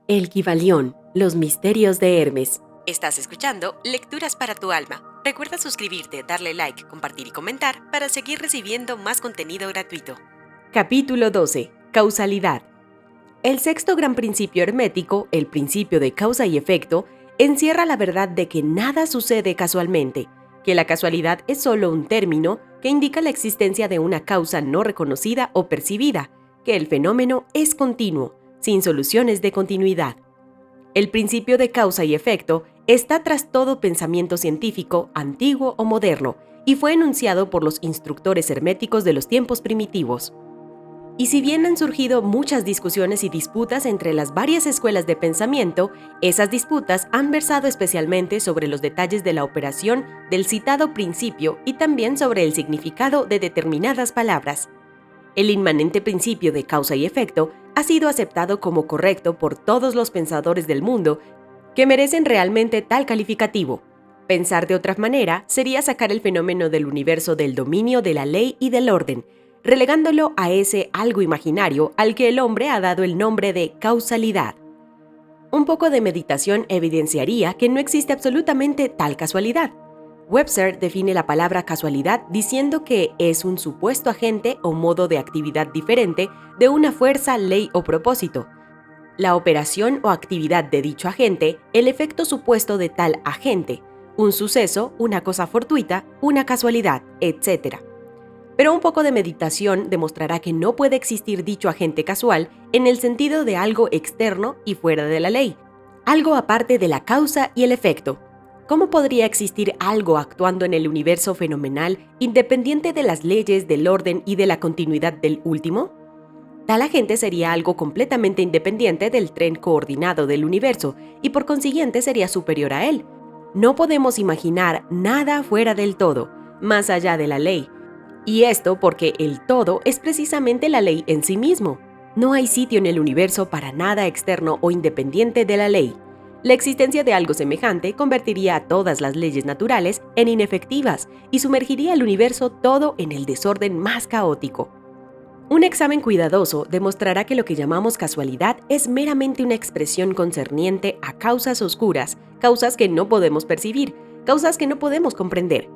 El Kybalión, los misterios de Hermes. Estás escuchando Lecturas para tu alma. Recuerda suscribirte, darle like, compartir y comentar para seguir recibiendo más contenido gratuito. Capítulo 12. Causalidad. El sexto gran principio hermético, el principio de causa y efecto, encierra la verdad de que nada sucede casualmente, que la casualidad es solo un término que indica la existencia de una causa no reconocida o percibida, que el fenómeno es continuo, sin soluciones de continuidad. El principio de causa y efecto está tras todo pensamiento científico, antiguo o moderno, y fue enunciado por los instructores herméticos de los tiempos primitivos. Y si bien han surgido muchas discusiones y disputas entre las varias escuelas de pensamiento, esas disputas han versado especialmente sobre los detalles de la operación del citado principio y también sobre el significado de determinadas palabras. El inmanente principio de causa y efecto ha sido aceptado como correcto por todos los pensadores del mundo que merecen realmente tal calificativo. Pensar de otra manera sería sacar el fenómeno del universo del dominio de la ley y del orden, relegándolo a ese algo imaginario al que el hombre ha dado el nombre de causalidad. Un poco de meditación evidenciaría que no existe absolutamente tal casualidad. Webster define la palabra casualidad diciendo que es un supuesto agente o modo de actividad diferente de una fuerza, ley o propósito. La operación o actividad de dicho agente, el efecto supuesto de tal agente, un suceso, una cosa fortuita, una casualidad, etc. Pero un poco de meditación demostrará que no puede existir dicho agente casual en el sentido de algo externo y fuera de la ley, algo aparte de la causa y el efecto. ¿Cómo podría existir algo actuando en el universo fenomenal independiente de las leyes, del orden y de la continuidad del último? Tal agente sería algo completamente independiente del tren coordinado del universo y por consiguiente sería superior a él. No podemos imaginar nada fuera del todo, más allá de la ley. Y esto porque el todo es precisamente la ley en sí mismo. No hay sitio en el universo para nada externo o independiente de la ley. La existencia de algo semejante convertiría a todas las leyes naturales en inefectivas y sumergiría al universo todo en el desorden más caótico. Un examen cuidadoso demostrará que lo que llamamos casualidad es meramente una expresión concerniente a causas oscuras, causas que no podemos percibir, causas que no podemos comprender.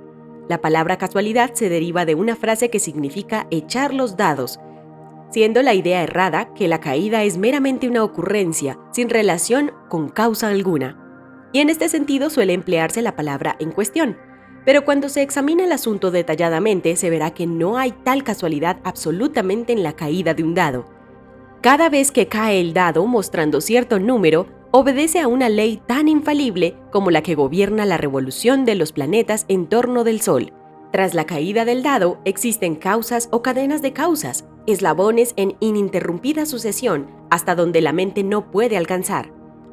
La palabra casualidad se deriva de una frase que significa echar los dados, siendo la idea errada que la caída es meramente una ocurrencia sin relación con causa alguna. Y en este sentido suele emplearse la palabra en cuestión. Pero cuando se examina el asunto detalladamente, se verá que no hay tal casualidad absolutamente en la caída de un dado. Cada vez que cae el dado mostrando cierto número, obedece a una ley tan infalible como la que gobierna la revolución de los planetas en torno del Sol. Tras la caída del dado, existen causas o cadenas de causas, eslabones en ininterrumpida sucesión hasta donde la mente no puede alcanzar.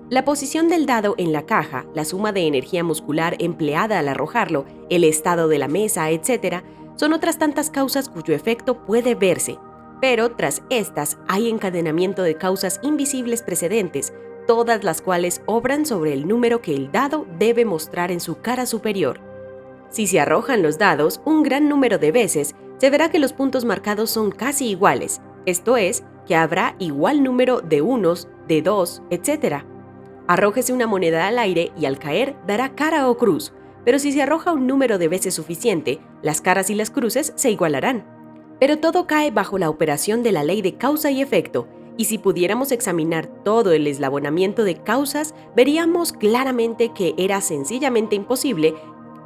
La posición del dado en la caja, la suma de energía muscular empleada al arrojarlo, el estado de la mesa, etc., son otras tantas causas cuyo efecto puede verse. Pero tras estas hay encadenamiento de causas invisibles precedentes, todas las cuales obran sobre el número que el dado debe mostrar en su cara superior. Si se arrojan los dados un gran número de veces, se verá que los puntos marcados son casi iguales, esto es, que habrá igual número de unos, de dos, etc. Arrójese una moneda al aire y al caer dará cara o cruz, pero si se arroja un número de veces suficiente, las caras y las cruces se igualarán. Pero todo cae bajo la operación de la ley de causa y efecto, y si pudiéramos examinar todo el eslabonamiento de causas, veríamos claramente que era sencillamente imposible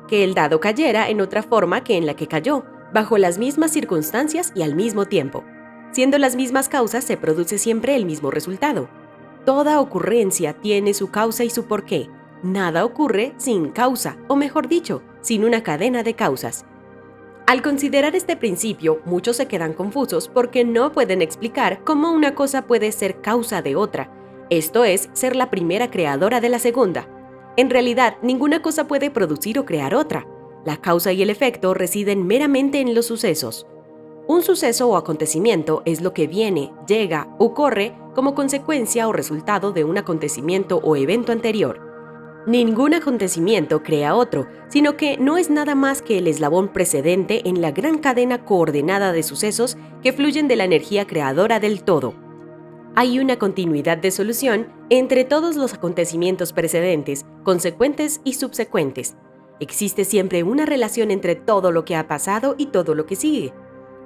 que el dado cayera en otra forma que en la que cayó, bajo las mismas circunstancias y al mismo tiempo. Siendo las mismas causas, se produce siempre el mismo resultado. Toda ocurrencia tiene su causa y su porqué. Nada ocurre sin causa, o mejor dicho, sin una cadena de causas. Al considerar este principio, muchos se quedan confusos porque no pueden explicar cómo una cosa puede ser causa de otra, esto es, ser la primera creadora de la segunda. En realidad, ninguna cosa puede producir o crear otra. La causa y el efecto residen meramente en los sucesos. Un suceso o acontecimiento es lo que viene, llega, ocurre como consecuencia o resultado de un acontecimiento o evento anterior. Ningún acontecimiento crea otro, sino que no es nada más que el eslabón precedente en la gran cadena coordenada de sucesos que fluyen de la energía creadora del todo. Hay una continuidad de solución Entre todos los acontecimientos precedentes, consecuentes y subsecuentes, existe siempre una relación entre todo lo que ha pasado y todo lo que sigue.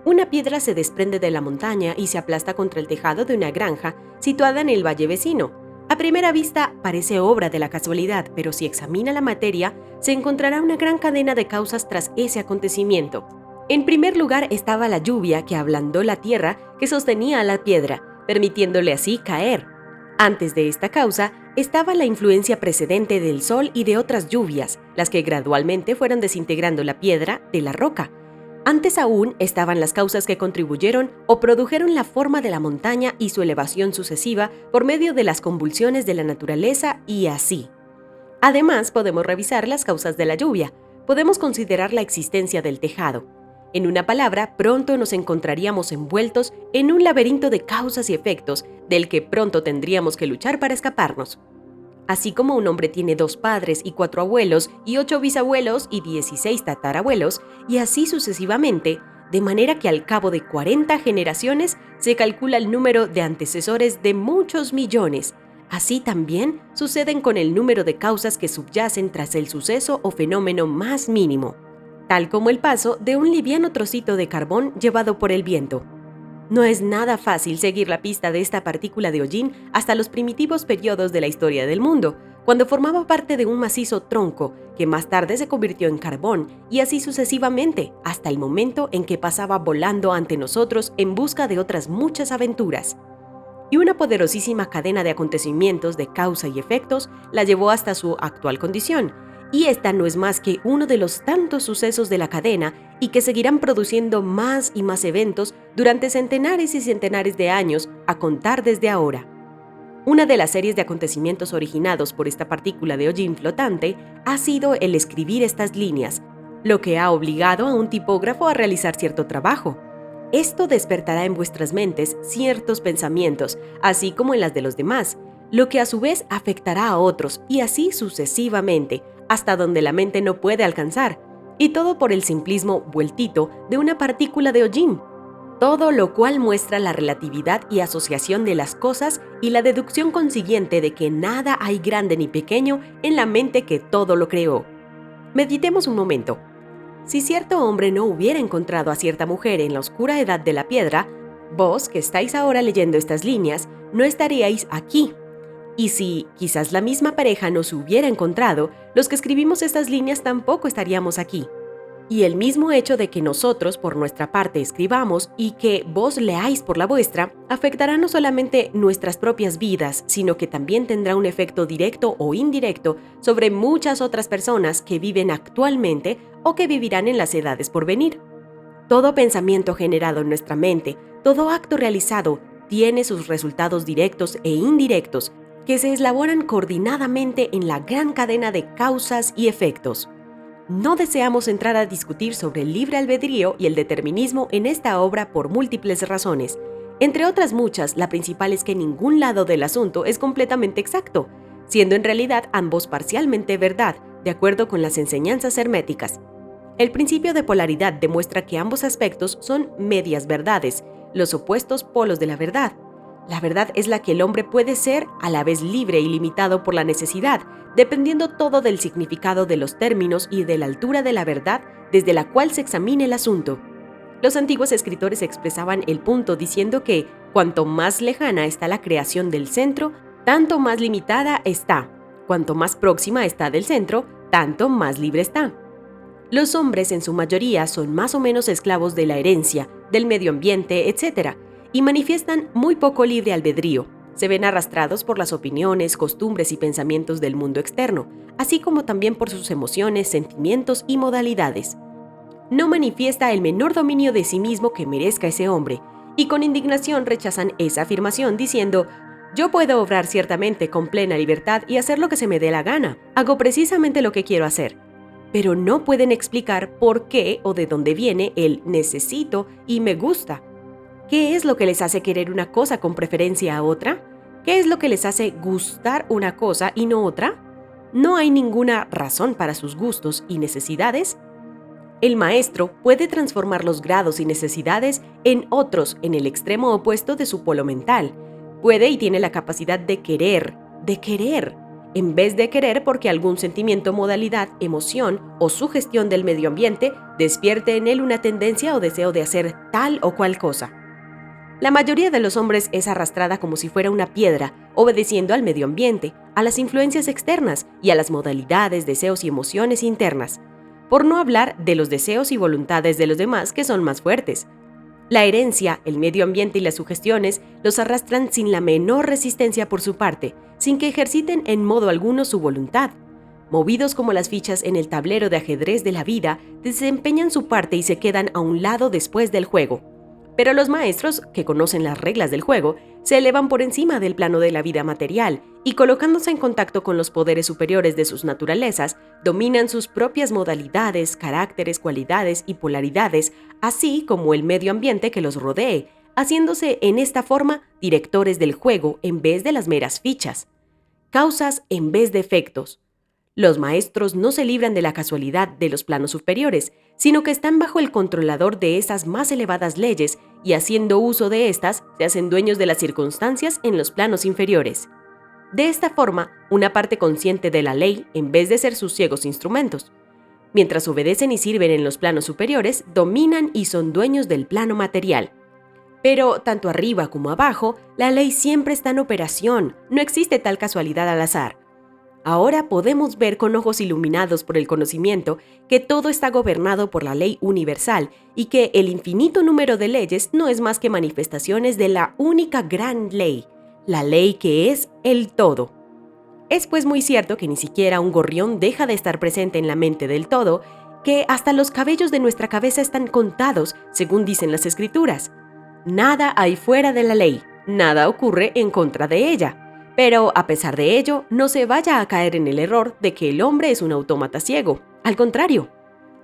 Una piedra se desprende de la montaña y se aplasta contra el tejado de una granja situada en el valle vecino. A primera vista parece obra de la casualidad, pero si examina la materia, se encontrará una gran cadena de causas tras ese acontecimiento. En primer lugar estaba la lluvia que ablandó la tierra que sostenía a la piedra, permitiéndole así caer. Antes de esta causa estaba la influencia precedente del sol y de otras lluvias, las que gradualmente fueron desintegrando la piedra de la roca. Antes aún estaban las causas que contribuyeron o produjeron la forma de la montaña y su elevación sucesiva por medio de las convulsiones de la naturaleza y así. Además, podemos revisar las causas de la lluvia. Podemos considerar la existencia del tejado. En una palabra, pronto nos encontraríamos envueltos en un laberinto de causas y efectos del que pronto tendríamos que luchar para escaparnos. Así como un hombre tiene 2 padres y 4 abuelos y 8 bisabuelos y 16 tatarabuelos, y así sucesivamente, de manera que al cabo de 40 generaciones se calcula el número de antecesores de muchos millones. Así también suceden con el número de causas que subyacen tras el suceso o fenómeno más mínimo, tal como el paso de un liviano trocito de carbón llevado por el viento. No es nada fácil seguir la pista de esta partícula de hollín hasta los primitivos periodos de la historia del mundo, cuando formaba parte de un macizo tronco que más tarde se convirtió en carbón y así sucesivamente hasta el momento en que pasaba volando ante nosotros en busca de otras muchas aventuras. Y una poderosísima cadena de acontecimientos de causa y efectos la llevó hasta su actual condición. Y esta no es más que uno de los tantos sucesos de la cadena y que seguirán produciendo más y más eventos durante centenares y centenares de años a contar desde ahora. Una de las series de acontecimientos originados por esta partícula de hollín flotante ha sido el escribir estas líneas, lo que ha obligado a un tipógrafo a realizar cierto trabajo. Esto despertará en vuestras mentes ciertos pensamientos, así como en las de los demás, lo que a su vez afectará a otros y así sucesivamente, hasta donde la mente no puede alcanzar, y todo por el simplismo vueltito de una partícula de hollín. Todo lo cual muestra la relatividad y asociación de las cosas y la deducción consiguiente de que nada hay grande ni pequeño en la mente que todo lo creó. Meditemos un momento. Si cierto hombre no hubiera encontrado a cierta mujer en la oscura edad de la piedra, vos que estáis ahora leyendo estas líneas, no estaríais aquí. Y si quizás la misma pareja no se hubiera encontrado, los que escribimos estas líneas tampoco estaríamos aquí. Y el mismo hecho de que nosotros por nuestra parte escribamos y que vos leáis por la vuestra, afectará no solamente nuestras propias vidas, sino que también tendrá un efecto directo o indirecto sobre muchas otras personas que viven actualmente o que vivirán en las edades por venir. Todo pensamiento generado en nuestra mente, todo acto realizado, tiene sus resultados directos e indirectos, que se elaboran coordinadamente en la gran cadena de causas y efectos. No deseamos entrar a discutir sobre el libre albedrío y el determinismo en esta obra por múltiples razones. Entre otras muchas, la principal es que ningún lado del asunto es completamente exacto, siendo en realidad ambos parcialmente verdad, de acuerdo con las enseñanzas herméticas. El principio de polaridad demuestra que ambos aspectos son medias verdades, los opuestos polos de la verdad. La verdad es la que el hombre puede ser a la vez libre y limitado por la necesidad, dependiendo todo del significado de los términos y de la altura de la verdad desde la cual se examine el asunto. Los antiguos escritores expresaban el punto diciendo que cuanto más lejana está la creación del centro, tanto más limitada está. Cuanto más próxima está del centro, tanto más libre está. Los hombres en su mayoría son más o menos esclavos de la herencia, del medio ambiente, etc., y manifiestan muy poco libre albedrío. Se ven arrastrados por las opiniones, costumbres y pensamientos del mundo externo, así como también por sus emociones, sentimientos y modalidades. No manifiesta el menor dominio de sí mismo que merezca ese hombre, y con indignación rechazan esa afirmación diciendo: yo puedo obrar ciertamente con plena libertad y hacer lo que se me dé la gana, hago precisamente lo que quiero hacer. Pero no pueden explicar por qué o de dónde viene el necesito y me gusta. ¿Qué es lo que les hace querer una cosa con preferencia a otra? ¿Qué es lo que les hace gustar una cosa y no otra? ¿No hay ninguna razón para sus gustos y necesidades? El maestro puede transformar los grados y necesidades en otros en el extremo opuesto de su polo mental. Puede y tiene la capacidad de querer, de querer, en vez de querer porque algún sentimiento, modalidad, emoción o sugestión del medio ambiente despierte en él una tendencia o deseo de hacer tal o cual cosa. La mayoría de los hombres es arrastrada como si fuera una piedra, obedeciendo al medio ambiente, a las influencias externas y a las modalidades, deseos y emociones internas, por no hablar de los deseos y voluntades de los demás que son más fuertes. La herencia, el medio ambiente y las sugestiones los arrastran sin la menor resistencia por su parte, sin que ejerciten en modo alguno su voluntad. Movidos como las fichas en el tablero de ajedrez de la vida, desempeñan su parte y se quedan a un lado después del juego. Pero los maestros, que conocen las reglas del juego, se elevan por encima del plano de la vida material y, colocándose en contacto con los poderes superiores de sus naturalezas, dominan sus propias modalidades, caracteres, cualidades y polaridades, así como el medio ambiente que los rodee, haciéndose en esta forma directores del juego en vez de las meras fichas. Causas en vez de efectos. Los maestros no se libran de la casualidad de los planos superiores, sino que están bajo el controlador de esas más elevadas leyes y, haciendo uso de estas, se hacen dueños de las circunstancias en los planos inferiores. De esta forma, una parte consciente de la ley en vez de ser sus ciegos instrumentos. Mientras obedecen y sirven en los planos superiores, dominan y son dueños del plano material. Pero, tanto arriba como abajo, la ley siempre está en operación, no existe tal casualidad al azar. Ahora podemos ver con ojos iluminados por el conocimiento que todo está gobernado por la ley universal y que el infinito número de leyes no es más que manifestaciones de la única gran ley, la ley que es el todo. Es pues muy cierto que ni siquiera un gorrión deja de estar presente en la mente del todo, que hasta los cabellos de nuestra cabeza están contados, según dicen las Escrituras. Nada hay fuera de la ley, nada ocurre en contra de ella. Pero, a pesar de ello, no se vaya a caer en el error de que el hombre es un autómata ciego. Al contrario,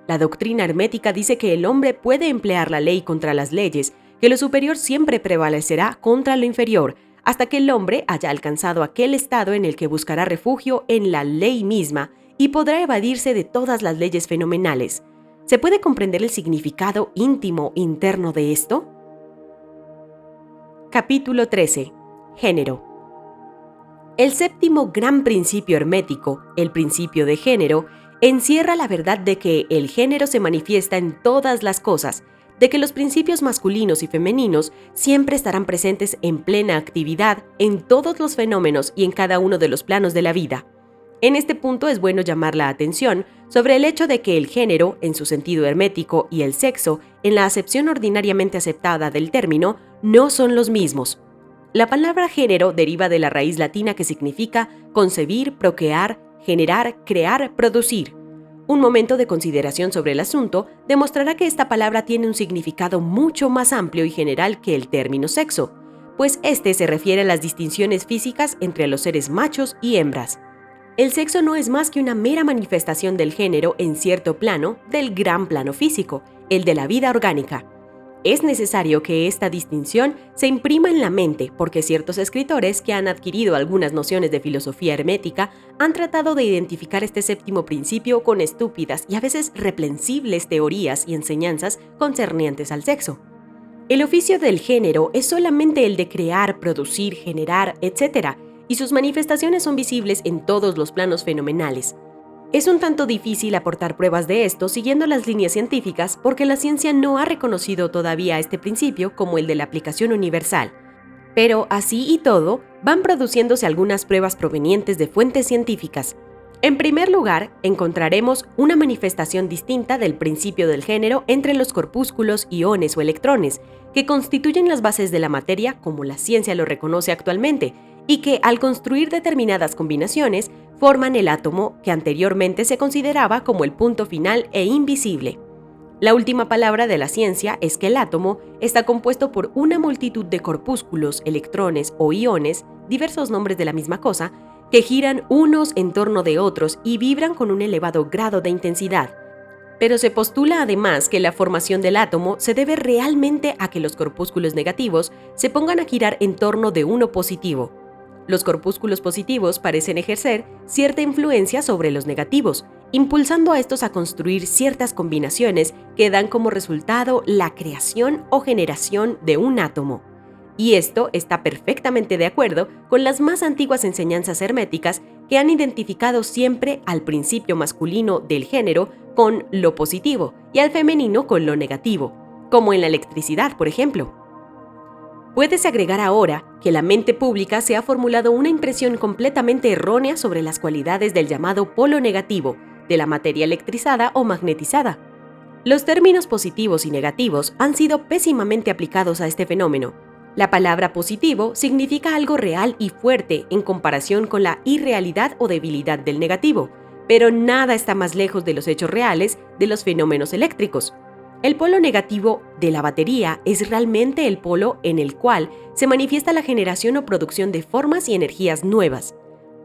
la doctrina hermética dice que el hombre puede emplear la ley contra las leyes, que lo superior siempre prevalecerá contra lo inferior, hasta que el hombre haya alcanzado aquel estado en el que buscará refugio en la ley misma y podrá evadirse de todas las leyes fenomenales. ¿Se puede comprender el significado íntimo interno de esto? Capítulo 13. Género. El séptimo gran principio hermético, el principio de género, encierra la verdad de que el género se manifiesta en todas las cosas, de que los principios masculinos y femeninos siempre estarán presentes en plena actividad en todos los fenómenos y en cada uno de los planos de la vida. En este punto es bueno llamar la atención sobre el hecho de que el género, en su sentido hermético, y el sexo, en la acepción ordinariamente aceptada del término, no son los mismos. La palabra género deriva de la raíz latina que significa concebir, procrear, generar, crear, producir. Un momento de consideración sobre el asunto demostrará que esta palabra tiene un significado mucho más amplio y general que el término sexo, pues este se refiere a las distinciones físicas entre los seres machos y hembras. El sexo no es más que una mera manifestación del género en cierto plano del gran plano físico, el de la vida orgánica. Es necesario que esta distinción se imprima en la mente porque ciertos escritores que han adquirido algunas nociones de filosofía hermética han tratado de identificar este séptimo principio con estúpidas y a veces reprensibles teorías y enseñanzas concernientes al sexo. El oficio del género es solamente el de crear, producir, generar, etc., y sus manifestaciones son visibles en todos los planos fenomenales. Es un tanto difícil aportar pruebas de esto siguiendo las líneas científicas porque la ciencia no ha reconocido todavía este principio como el de la aplicación universal. Pero así y todo, van produciéndose algunas pruebas provenientes de fuentes científicas. En primer lugar, encontraremos una manifestación distinta del principio del género entre los corpúsculos, iones o electrones, que constituyen las bases de la materia como la ciencia lo reconoce actualmente, y que al construir determinadas combinaciones forman el átomo que anteriormente se consideraba como el punto final e invisible. La última palabra de la ciencia es que el átomo está compuesto por una multitud de corpúsculos, electrones o iones, diversos nombres de la misma cosa, que giran unos en torno de otros y vibran con un elevado grado de intensidad. Pero se postula además que la formación del átomo se debe realmente a que los corpúsculos negativos se pongan a girar en torno de uno positivo. Los corpúsculos positivos parecen ejercer cierta influencia sobre los negativos, impulsando a estos a construir ciertas combinaciones que dan como resultado la creación o generación de un átomo. y esto está perfectamente de acuerdo con las más antiguas enseñanzas herméticas que han identificado siempre al principio masculino del género con lo positivo y al femenino con lo negativo, como en la electricidad, por ejemplo. Puedes agregar ahora que la mente pública se ha formulado una impresión completamente errónea sobre las cualidades del llamado polo negativo de la materia electrizada o magnetizada. Los términos positivos y negativos han sido pésimamente aplicados a este fenómeno. La palabra positivo significa algo real y fuerte en comparación con la irrealidad o debilidad del negativo, pero nada está más lejos de los hechos reales de los fenómenos eléctricos. El polo negativo de la batería es realmente el polo en el cual se manifiesta la generación o producción de formas y energías nuevas.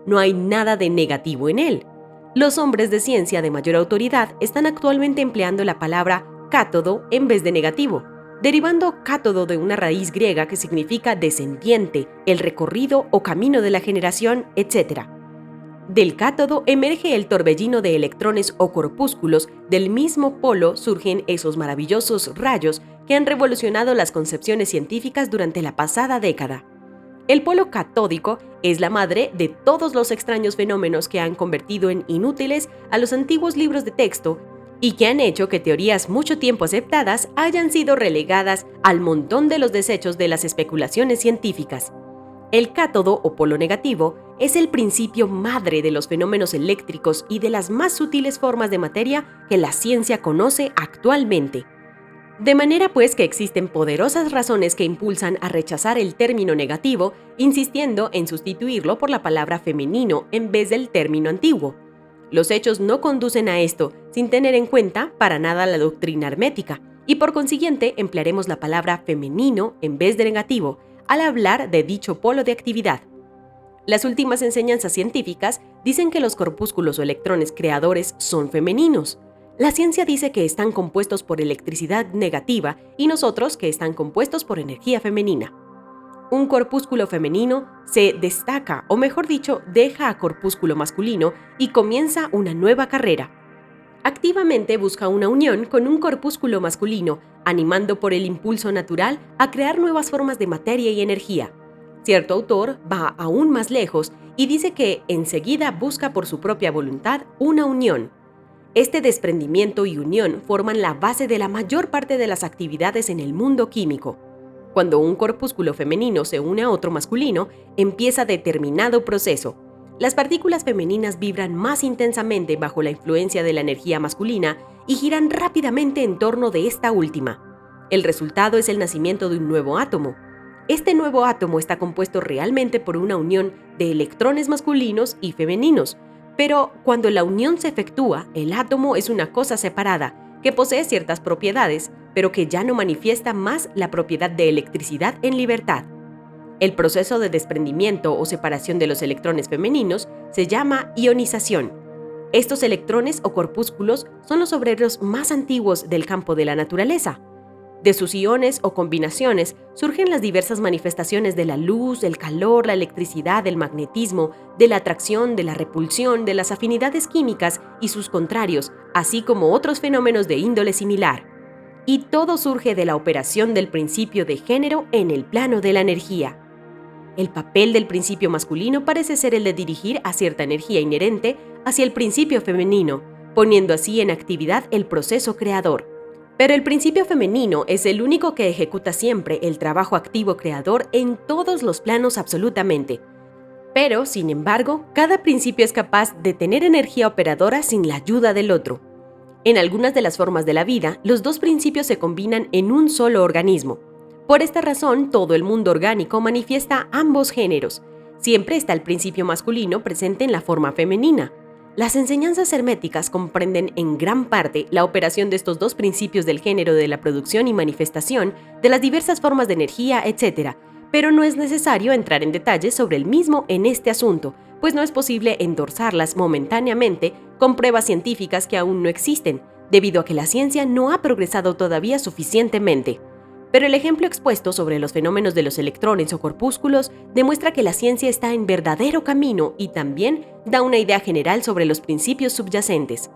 No hay nada de negativo en él. Los hombres de ciencia de mayor autoridad están actualmente empleando la palabra cátodo en vez de negativo, derivando cátodo de una raíz griega que significa descendiente, el recorrido o camino de la generación, etc. Del cátodo emerge el torbellino de electrones o corpúsculos. Del mismo polo surgen esos maravillosos rayos que han revolucionado las concepciones científicas durante la pasada década. El polo catódico es la madre de todos los extraños fenómenos que han convertido en inútiles a los antiguos libros de texto y que han hecho que teorías mucho tiempo aceptadas hayan sido relegadas al montón de los desechos de las especulaciones científicas. El cátodo o polo negativo es el principio madre de los fenómenos eléctricos y de las más sutiles formas de materia que la ciencia conoce actualmente. De manera pues que existen poderosas razones que impulsan a rechazar el término negativo, insistiendo en sustituirlo por la palabra femenino en vez del término antiguo. Los hechos no conducen a esto, sin tener en cuenta para nada la doctrina hermética, y por consiguiente emplearemos la palabra femenino en vez de negativo, al hablar de dicho polo de actividad. Las últimas enseñanzas científicas dicen que los corpúsculos o electrones creadores son femeninos. La ciencia dice que están compuestos por electricidad negativa y nosotros que están compuestos por energía femenina. Un corpúsculo femenino se destaca, o mejor dicho, deja a corpúsculo masculino y comienza una nueva carrera. Activamente busca una unión con un corpúsculo masculino, animando por el impulso natural a crear nuevas formas de materia y energía. Cierto autor va aún más lejos y dice que enseguida busca por su propia voluntad una unión. Este desprendimiento y unión forman la base de la mayor parte de las actividades en el mundo químico. Cuando un corpúsculo femenino se une a otro masculino, empieza determinado proceso. Las partículas femeninas vibran más intensamente bajo la influencia de la energía masculina y giran rápidamente en torno de esta última. El resultado es el nacimiento de un nuevo átomo. Este nuevo átomo está compuesto realmente por una unión de electrones masculinos y femeninos, pero cuando la unión se efectúa, el átomo es una cosa separada, que posee ciertas propiedades, pero que ya no manifiesta más la propiedad de electricidad en libertad. El proceso de desprendimiento o separación de los electrones femeninos se llama ionización. Estos electrones o corpúsculos son los obreros más antiguos del campo de la naturaleza. De sus iones o combinaciones surgen las diversas manifestaciones de la luz, el calor, la electricidad, el magnetismo, de la atracción, de la repulsión, de las afinidades químicas y sus contrarios, así como otros fenómenos de índole similar. Y todo surge de la operación del principio de género en el plano de la energía. El papel del principio masculino parece ser el de dirigir a cierta energía inherente hacia el principio femenino, poniendo así en actividad el proceso creador. Pero el principio femenino es el único que ejecuta siempre el trabajo activo creador en todos los planos absolutamente. Pero, sin embargo, cada principio es capaz de tener energía operadora sin la ayuda del otro. En algunas de las formas de la vida, los dos principios se combinan en un solo organismo. Por esta razón, todo el mundo orgánico manifiesta ambos géneros. Siempre está el principio masculino presente en la forma femenina. Las enseñanzas herméticas comprenden en gran parte la operación de estos dos principios del género de la producción y manifestación de las diversas formas de energía, etc., pero no es necesario entrar en detalles sobre el mismo en este asunto, pues no es posible endorsarlas momentáneamente con pruebas científicas que aún no existen, debido a que la ciencia no ha progresado todavía suficientemente. Pero el ejemplo expuesto sobre los fenómenos de los electrones o corpúsculos demuestra que la ciencia está en verdadero camino y también da una idea general sobre los principios subyacentes.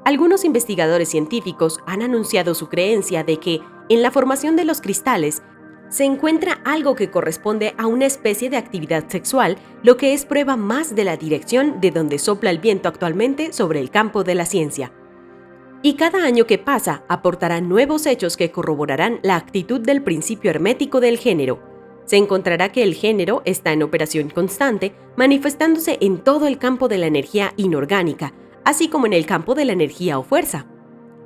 Algunos investigadores científicos han anunciado su creencia de que, en la formación de los cristales, se encuentra algo que corresponde a una especie de actividad sexual, lo que es prueba más de la dirección de donde sopla el viento actualmente sobre el campo de la ciencia. Y cada año que pasa aportará nuevos hechos que corroborarán la actitud del principio hermético del género. Se encontrará que el género está en operación constante, manifestándose en todo el campo de la energía inorgánica, así como en el campo de la energía o fuerza.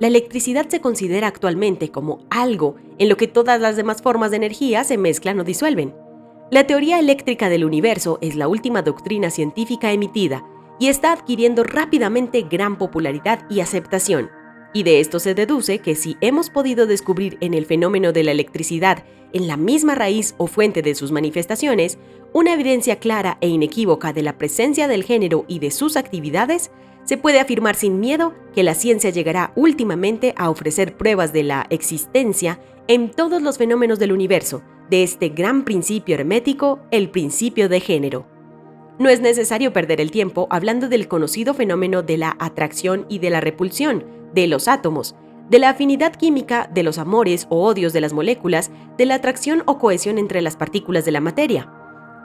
La electricidad se considera actualmente como algo en lo que todas las demás formas de energía se mezclan o disuelven. La teoría eléctrica del universo es la última doctrina científica emitida y está adquiriendo rápidamente gran popularidad y aceptación. Y de esto se deduce que si hemos podido descubrir en el fenómeno de la electricidad, en la misma raíz o fuente de sus manifestaciones, una evidencia clara e inequívoca de la presencia del género y de sus actividades, se puede afirmar sin miedo que la ciencia llegará últimamente a ofrecer pruebas de la existencia en todos los fenómenos del universo de este gran principio hermético, el principio de género. No es necesario perder el tiempo hablando del conocido fenómeno de la atracción y de la repulsión de los átomos, de la afinidad química de los amores o odios de las moléculas, de la atracción o cohesión entre las partículas de la materia.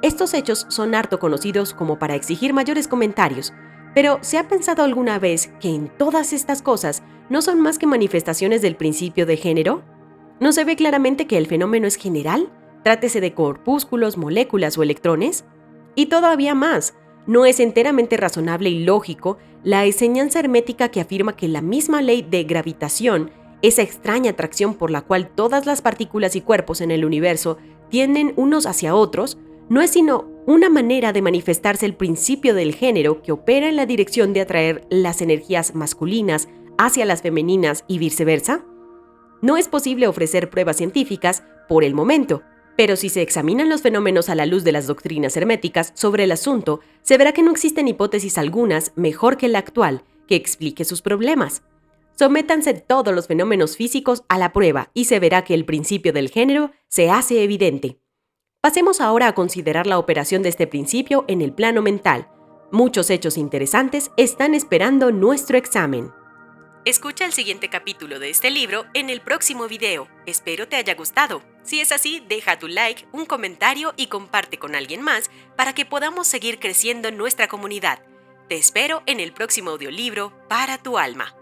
Estos hechos son harto conocidos como para exigir mayores comentarios, pero ¿se ha pensado alguna vez que en todas estas cosas no son más que manifestaciones del principio de género? ¿No se ve claramente que el fenómeno es general? Trátese de corpúsculos, moléculas o electrones. Y todavía más, ¿no es enteramente razonable y lógico la enseñanza hermética que afirma que la misma ley de gravitación, esa extraña atracción por la cual todas las partículas y cuerpos en el universo tienden unos hacia otros, no es sino una manera de manifestarse el principio del género que opera en la dirección de atraer las energías masculinas hacia las femeninas y viceversa? No es posible ofrecer pruebas científicas por el momento, pero si se examinan los fenómenos a la luz de las doctrinas herméticas sobre el asunto, se verá que no existen hipótesis algunas mejor que la actual que explique sus problemas. Sométanse todos los fenómenos físicos a la prueba y se verá que el principio del género se hace evidente. Pasemos ahora a considerar la operación de este principio en el plano mental. Muchos hechos interesantes están esperando nuestro examen. Escucha el siguiente capítulo de este libro en el próximo video. Espero te haya gustado. Si es así, deja tu like, un comentario y comparte con alguien más para que podamos seguir creciendo en nuestra comunidad. Te espero en el próximo audiolibro para tu alma.